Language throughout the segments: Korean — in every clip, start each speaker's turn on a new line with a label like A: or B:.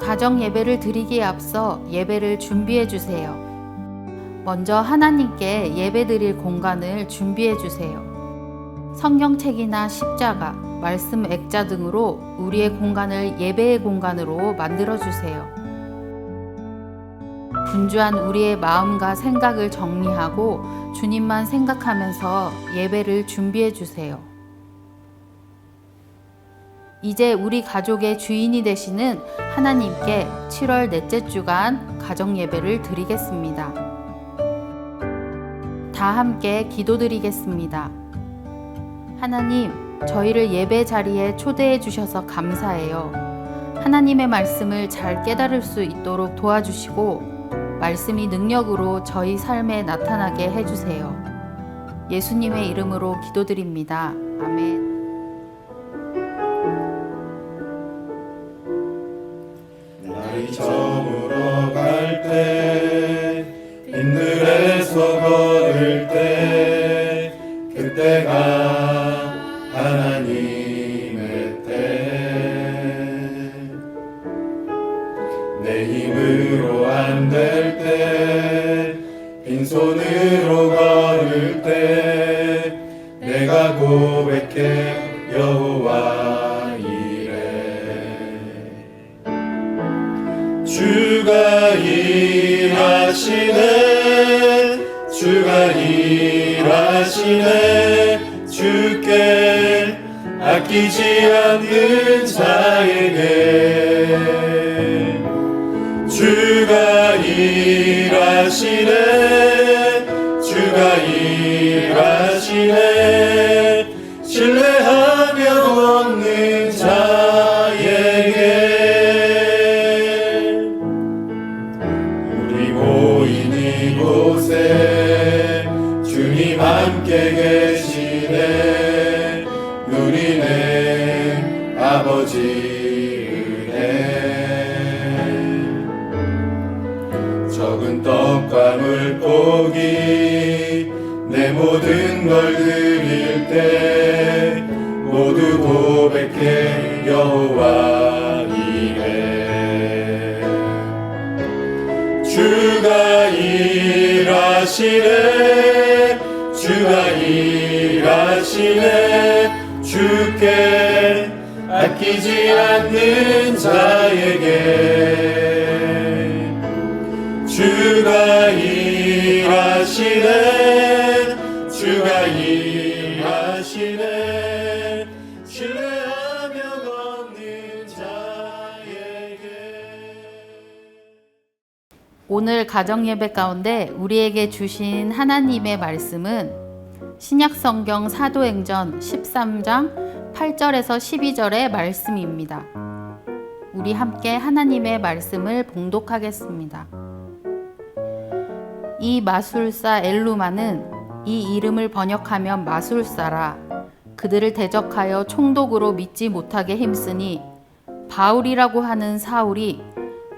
A: 가정 예배를 드리기에 앞서 예배를 준비해 주세요. 먼저 하나님께 예배 드릴 공간을 준비해 주세요. 성경책이나 십자가, 말씀 액자 등으로 우리의 공간을 예배의 공간으로 만들어 주세요. 분주한 우리의 마음과 생각을 정리하고 주님만 생각하면서 예배를 준비해 주세요. 이제 우리 가족의 주인이 되시는 하나님께 7월 넷째 주간 가정 예배를 드리겠습니다. 다 함께 기도드리겠습니다. 하나님, 저희를 예배 자리에 초대해 주셔서 감사해요. 하나님의 말씀을 잘 깨달을 수 있도록 도와주시고 말씀이 능력으로 저희 삶에 나타나게 해주세요. 예수님의 이름으로 기도드립니다. 아멘.
B: 날이 저물어 갈 때, 빈들에서 걸을 때, 그때가 하나님의 때. 내 힘으로 안 될 때, 빈손으로 걸을 때, 내가 고백해 여호와 이래. 주가 일하시네, 주가 일하시네, 주께 아끼지 않는 자에게. 주가 일하시네, 주가 일하시네, 신뢰하며 걷는 자에게. 우리 모인 이곳에 주님 함께 계시네, 누리네 아버지 은혜. 적은 떡과 물고기 내 모든 걸 드릴 때 모두 고백해 여호와 이래. 주가 일하시네, 주가 일하시네, 주께 아끼지 않는 자에게. 주가 일하시네, 주가 일하시네, 신뢰하며 걷는 자에게.
A: 오늘 가정 예배 가운데 우리에게 주신 하나님의 말씀은 신약성경 사도행전 13장 8절에서 12절의 말씀입니다. 우리 함께 하나님의 말씀을 봉독하겠습니다. 이 마술사 엘루마는 이 이름을 번역하면 마술사라. 그들을 대적하여 총독으로 믿지 못하게 힘쓰니 바울이라고 하는 사울이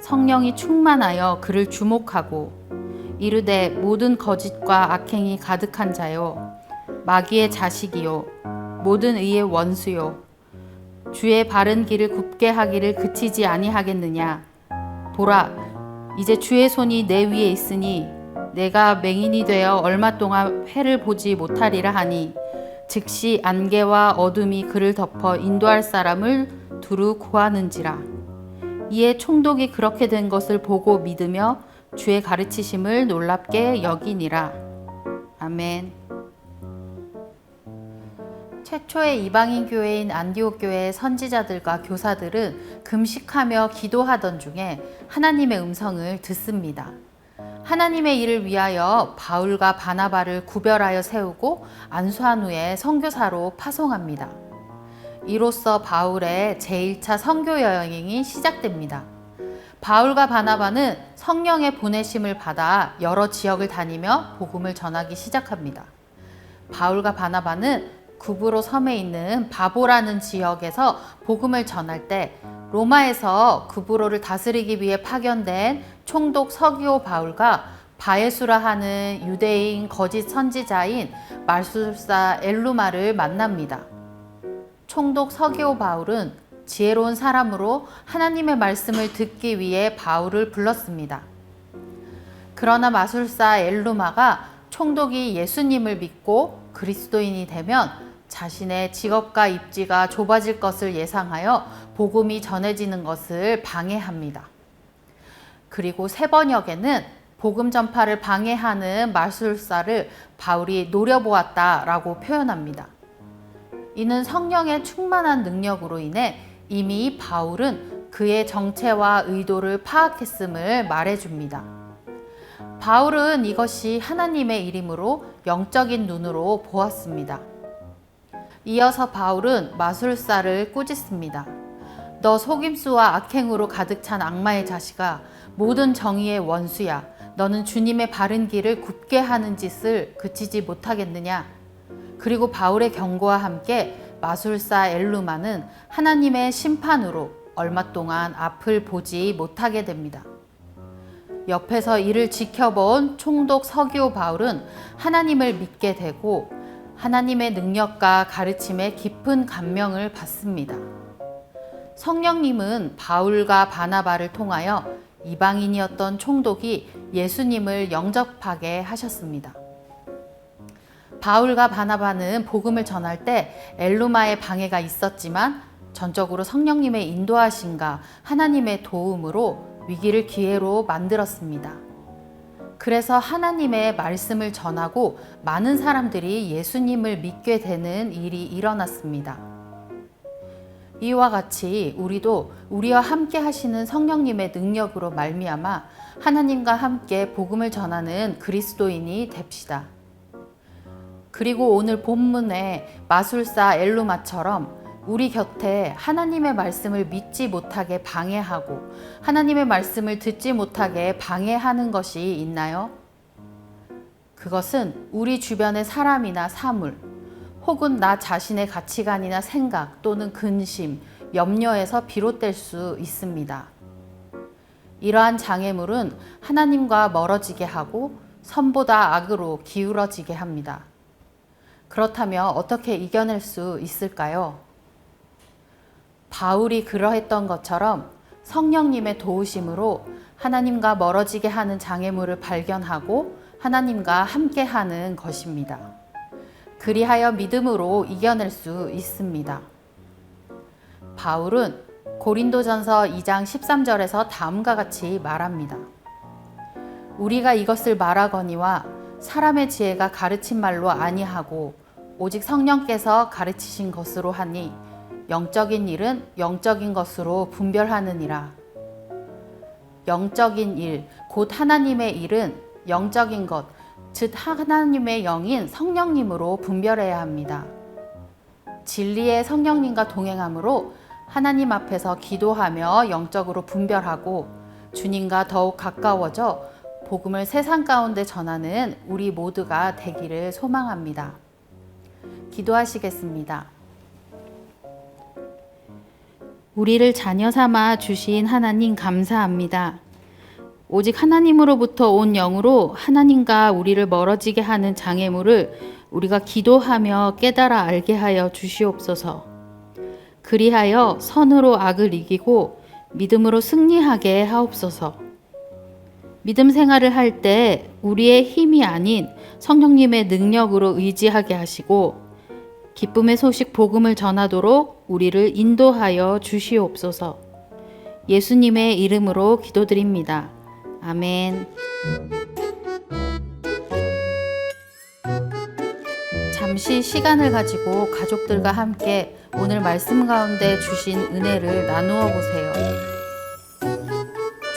A: 성령이 충만하여 그를 주목하고 이르되 모든 거짓과 악행이 가득한 자요, 마귀의 자식이요, 모든 의의 원수요, 주의 바른 길을 굽게 하기를 그치지 아니하겠느냐. 보라, 이제 주의 손이 내 위에 있으니 내가 맹인이 되어 얼마 동안 해를 보지 못하리라 하니 즉시 안개와 어둠이 그를 덮어 인도할 사람을 두루 구하는지라. 이에 총독이 그렇게 된 것을 보고 믿으며 주의 가르치심을 놀랍게 여기니라. 아멘. 최초의 이방인 교회인 안디옥 교회의 선지자들과 교사들은 금식하며 기도하던 중에 하나님의 음성을 듣습니다. 하나님의 일을 위하여 바울과 바나바를 구별하여 세우고 안수한 후에 선교사로 파송합니다. 이로써 바울의 제1차 선교 여행이 시작됩니다. 바울과 바나바는 성령의 보내심을 받아 여러 지역을 다니며 복음을 전하기 시작합니다. 바울과 바나바는 구브로 섬에 있는 바보라는 지역에서 복음을 전할 때 로마에서 구브로를 다스리기 위해 파견된 총독 서기오 바울과 바예수라 하는 유대인 거짓 선지자인 마술사 엘루마를 만납니다. 총독 서기오 바울은 지혜로운 사람으로 하나님의 말씀을 듣기 위해 바울을 불렀습니다. 그러나 마술사 엘루마가 총독이 예수님을 믿고 그리스도인이 되면 자신의 직업과 입지가 좁아질 것을 예상하여 복음이 전해지는 것을 방해합니다. 그리고 세 번역에는 복음 전파를 방해하는 마술사를 바울이 노려보았다라고 표현합니다. 이는 성령의 충만한 능력으로 인해 이미 바울은 그의 정체와 의도를 파악했음을 말해줍니다. 바울은 이것이 하나님의 일임으로 영적인 눈으로 보았습니다. 이어서 바울은 마술사를 꾸짖습니다. 너 속임수와 악행으로 가득 찬 악마의 자식아, 모든 정의의 원수야. 너는 주님의 바른 길을 굽게 하는 짓을 그치지 못하겠느냐? 그리고 바울의 경고와 함께 마술사 엘루마는 하나님의 심판으로 얼마 동안 앞을 보지 못하게 됩니다. 옆에서 이를 지켜본 총독 서기오 바울은 하나님을 믿게 되고 하나님의 능력과 가르침에 깊은 감명을 받습니다. 성령님은 바울과 바나바를 통하여 이방인이었던 총독이 예수님을 영접하게 하셨습니다. 바울과 바나바는 복음을 전할 때 엘루마의 방해가 있었지만 전적으로 성령님의 인도하심과 하나님의 도움으로 위기를 기회로 만들었습니다. 그래서 하나님의 말씀을 전하고 많은 사람들이 예수님을 믿게 되는 일이 일어났습니다. 이와 같이 우리도 우리와 함께 하시는 성령님의 능력으로 말미암아 하나님과 함께 복음을 전하는 그리스도인이 됩시다. 그리고 오늘 본문의 마술사 엘루마처럼 우리 곁에 하나님의 말씀을 믿지 못하게 방해하고 하나님의 말씀을 듣지 못하게 방해하는 것이 있나요? 그것은 우리 주변의 사람이나 사물, 혹은 나 자신의 가치관이나 생각 또는 근심, 염려에서 비롯될 수 있습니다. 이러한 장애물은 하나님과 멀어지게 하고 선보다 악으로 기울어지게 합니다. 그렇다면 어떻게 이겨낼 수 있을까요? 바울이 그러했던 것처럼 성령님의 도우심으로 하나님과 멀어지게 하는 장애물을 발견하고 하나님과 함께하는 것입니다. 그리하여 믿음으로 이겨낼 수 있습니다. 바울은 고린도전서 2장 13절에서 다음과 같이 말합니다. 우리가 이것을 말하거니와 사람의 지혜가 가르친 말로 아니하고 오직 성령께서 가르치신 것으로 하니 영적인 일은 영적인 것으로 분별하느니라. 영적인 일, 곧 하나님의 일은 영적인 것, 즉 하나님의 영인 성령님으로 분별해야 합니다. 진리의 성령님과 동행함으로 하나님 앞에서 기도하며 영적으로 분별하고 주님과 더욱 가까워져 복음을 세상 가운데 전하는 우리 모두가 되기를 소망합니다. 기도하시겠습니다. 우리를 자녀 삼아 주신 하나님 감사합니다. 오직 하나님으로부터 온 영으로 하나님과 우리를 멀어지게 하는 장애물을 우리가 기도하며 깨달아 알게 하여 주시옵소서. 그리하여 선으로 악을 이기고 믿음으로 승리하게 하옵소서. 믿음 생활을 할 때 우리의 힘이 아닌 성령님의 능력으로 의지하게 하시고 기쁨의 소식 복음을 전하도록 우리를 인도하여 주시옵소서. 예수님의 이름으로 기도드립니다. 아멘. 잠시 시간을 가지고 가족들과 함께 오늘 말씀 가운데 주신 은혜를 나누어 보세요.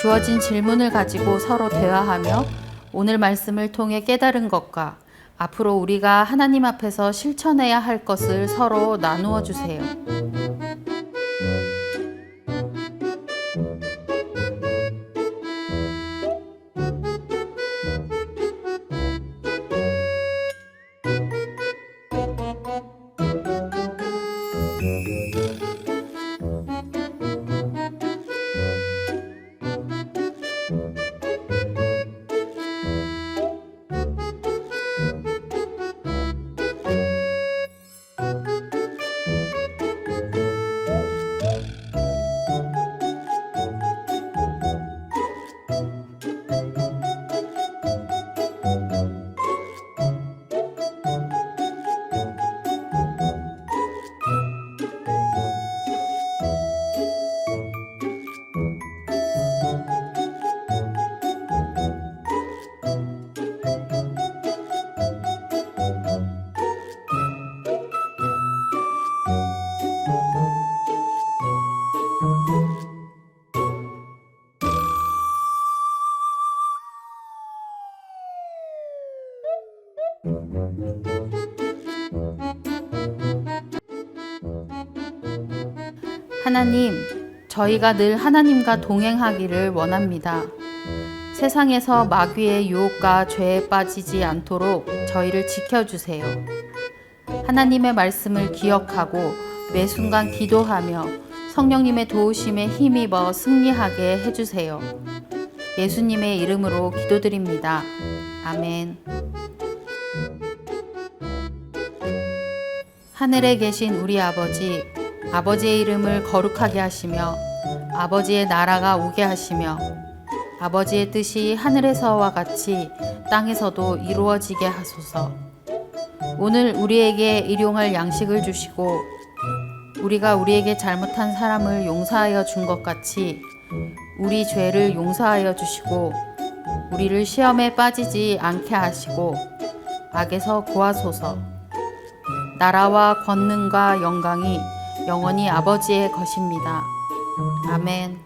A: 주어진 질문을 가지고 서로 대화하며 오늘 말씀을 통해 깨달은 것과 앞으로 우리가 하나님 앞에서 실천해야 할 것을 서로 나누어 주세요. 하나님, 저희가 늘 하나님과 동행하기를 원합니다. 세상에서 마귀의 유혹과 죄에 빠지지 않도록 저희를 지켜주세요. 하나님의 말씀을 기억하고 매 순간 기도하며 성령님의 도우심에 힘입어 승리하게 해주세요. 예수님의 이름으로 기도드립니다. 아멘. 하늘에 계신 우리 아버지, 아버지의 이름을 거룩하게 하시며 아버지의 나라가 오게 하시며 아버지의 뜻이 하늘에서와 같이 땅에서도 이루어지게 하소서. 오늘 우리에게 일용할 양식을 주시고 우리가 우리에게 잘못한 사람을 용서하여 준 것 같이 우리 죄를 용서하여 주시고 우리를 시험에 빠지지 않게 하시고 악에서 구하소서. 나라와 권능과 영광이 영원히 아버지의 것입니다. 아멘.